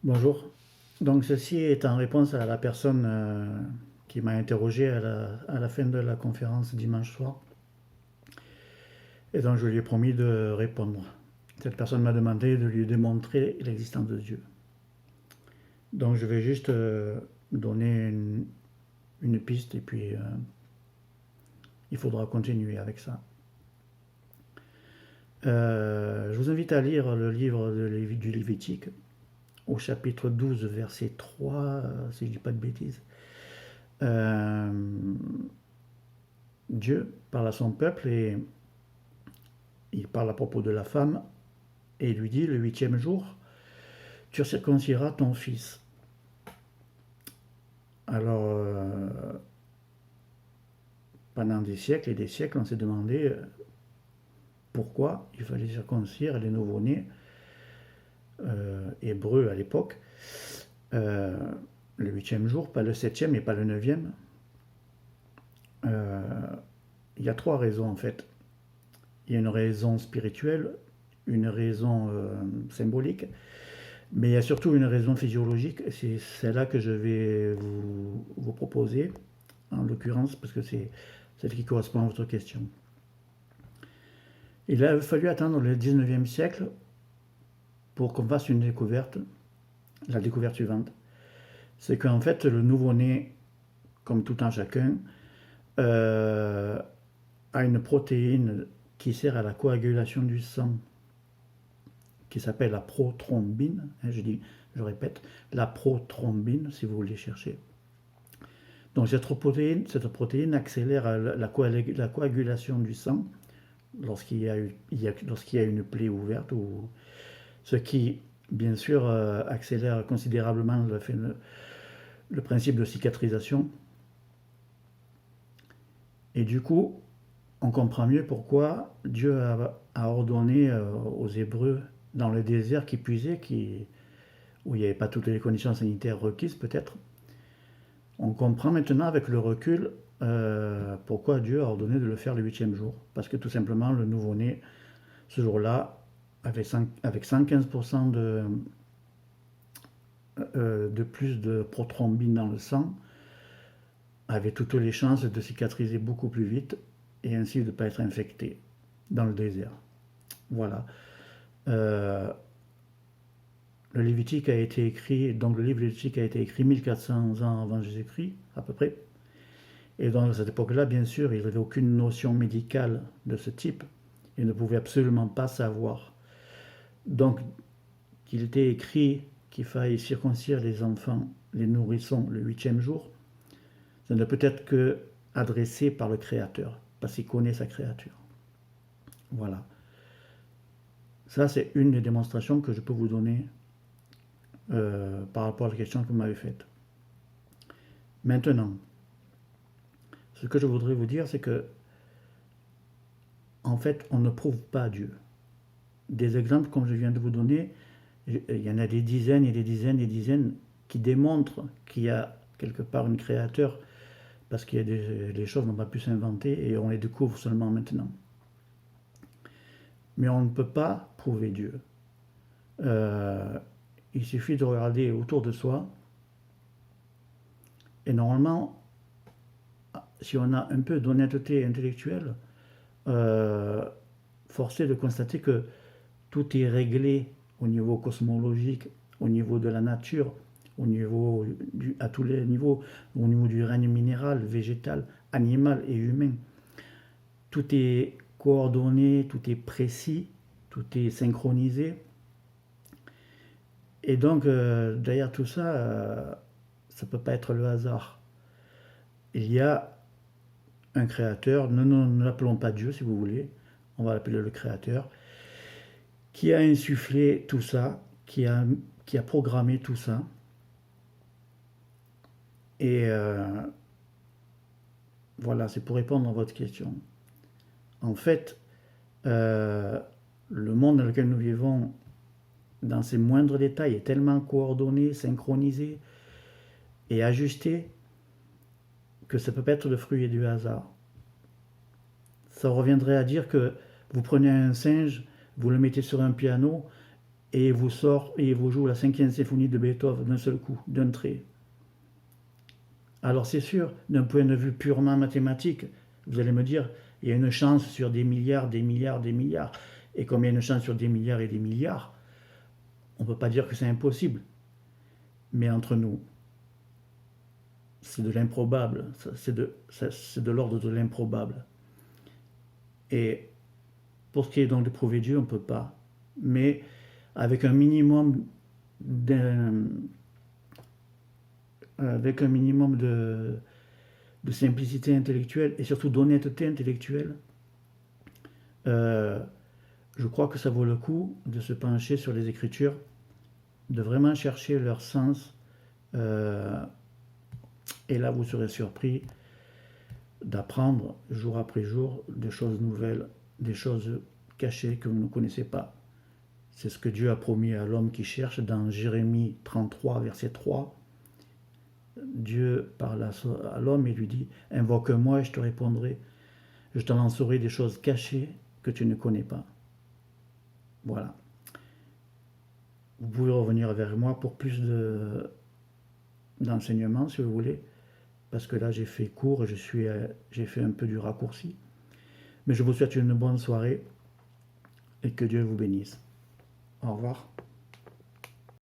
Bonjour. Donc ceci est en réponse à la personne qui m'a interrogé à la fin de la conférence dimanche soir. Et donc je lui ai promis de répondre. Cette personne m'a demandé de lui démontrer l'existence de Dieu. Donc je vais juste donner une piste et puis il faudra continuer avec ça. Je vous invite à lire le livre du Lévitique au chapitre 12, verset 3, si je ne dis pas de bêtises. Dieu parle à son peuple et il parle à propos de la femme et il lui dit le 8e jour, tu circonciras ton fils. Alors, pendant des siècles et des siècles, on s'est demandé pourquoi il fallait circoncire les nouveau-nés hébreux à l'époque, le 8e jour, pas le 7e et pas le 9e. Il y a trois raisons en fait. Il y a une raison spirituelle, une raison symbolique, mais il y a surtout une raison physiologique. C'est celle-là que je vais vous proposer, en l'occurrence, parce que c'est celle qui correspond à votre question. Il a fallu attendre le 19e siècle pour qu'on fasse une découverte, la découverte suivante. C'est qu'en fait, le nouveau-né, comme tout un chacun, a une protéine qui sert à la coagulation du sang, qui s'appelle la prothrombine. Je répète, la prothrombine, si vous voulez chercher. Donc cette protéine accélère la coagulation du sang lorsqu'il y a une plaie ouverte, ce qui, bien sûr, accélère considérablement le principe de cicatrisation. Et du coup, on comprend mieux pourquoi Dieu a ordonné aux Hébreux dans le désert qui puisait, où il n'y avait pas toutes les conditions sanitaires requises peut-être. On comprend maintenant avec le recul pourquoi Dieu a ordonné de le faire le 8e jour. Parce que tout simplement, le nouveau-né, ce jour-là, avec 115% de plus de prothrombine dans le sang, avait toutes les chances de cicatriser beaucoup plus vite et ainsi de ne pas être infecté dans le désert. Voilà. Le Lévitique a été écrit, donc le livre Lévitique a été écrit 1400 ans avant Jésus-Christ, à peu près. Et dans cette époque-là, bien sûr, il n'avait aucune notion médicale de ce type et ne pouvait absolument pas savoir. Donc, qu'il était écrit qu'il faille circoncire les enfants, les nourrissons, le 8e jour, ça ne peut être que adressé par le Créateur, parce qu'il connaît sa créature. Voilà. Ça, c'est une des démonstrations que je peux vous donner par rapport à la question que vous m'avez faite. Maintenant, ce que je voudrais vous dire, c'est que, en fait, on ne prouve pas Dieu. Des exemples, comme je viens de vous donner, il y en a des dizaines et des dizaines et des dizaines qui démontrent qu'il y a quelque part un créateur, parce qu'il y a des choses n'ont pas pu s'inventer et on les découvre seulement maintenant. Mais on ne peut pas prouver Dieu. Il suffit de regarder autour de soi et normalement, si on a un peu d'honnêteté intellectuelle, force est de constater que tout est réglé au niveau cosmologique, au niveau de la nature, à tous les niveaux, au niveau du règne minéral, végétal, animal et humain. Tout est coordonné, tout est précis, tout est synchronisé. Et donc, derrière tout ça, ça ne peut pas être le hasard. Il y a un créateur, ne l'appelons pas Dieu si vous voulez, on va l'appeler le créateur, qui a insufflé tout ça, qui a programmé tout ça. Et voilà, c'est pour répondre à votre question. En fait, le monde dans lequel nous vivons, dans ses moindres détails, est tellement coordonné, synchronisé et ajusté que ça peut pas être le fruit du hasard. Ça reviendrait à dire que vous prenez un singe, vous le mettez sur un piano et il vous sort et il vous joue la 5e symphonie de Beethoven d'un seul coup, d'un trait. Alors c'est sûr, d'un point de vue purement mathématique, vous allez me dire, il y a une chance sur des milliards, des milliards, des milliards. Et comme il y a une chance sur des milliards et des milliards, on ne peut pas dire que c'est impossible. Mais entre nous, c'est de l'improbable, c'est de l'ordre de l'improbable. Et pour ce qui est donc de prouver Dieu, on ne peut pas. Mais avec un minimum de simplicité intellectuelle et surtout d'honnêteté intellectuelle, je crois que ça vaut le coup de se pencher sur les Écritures, de vraiment chercher leur sens. Et là, vous serez surpris d'apprendre jour après jour des choses nouvelles, des choses cachées que vous ne connaissez pas. C'est ce que Dieu a promis à l'homme qui cherche dans Jérémie 33, verset 3. Dieu parle à l'homme et lui dit « Invoque-moi et je te répondrai. Je te lancerai des choses cachées que tu ne connais pas. » Voilà. Vous pouvez revenir vers moi pour plus d'enseignements si vous voulez, parce que là j'ai fait court et j'ai fait un peu du raccourci. Mais je vous souhaite une bonne soirée et que Dieu vous bénisse. Au revoir.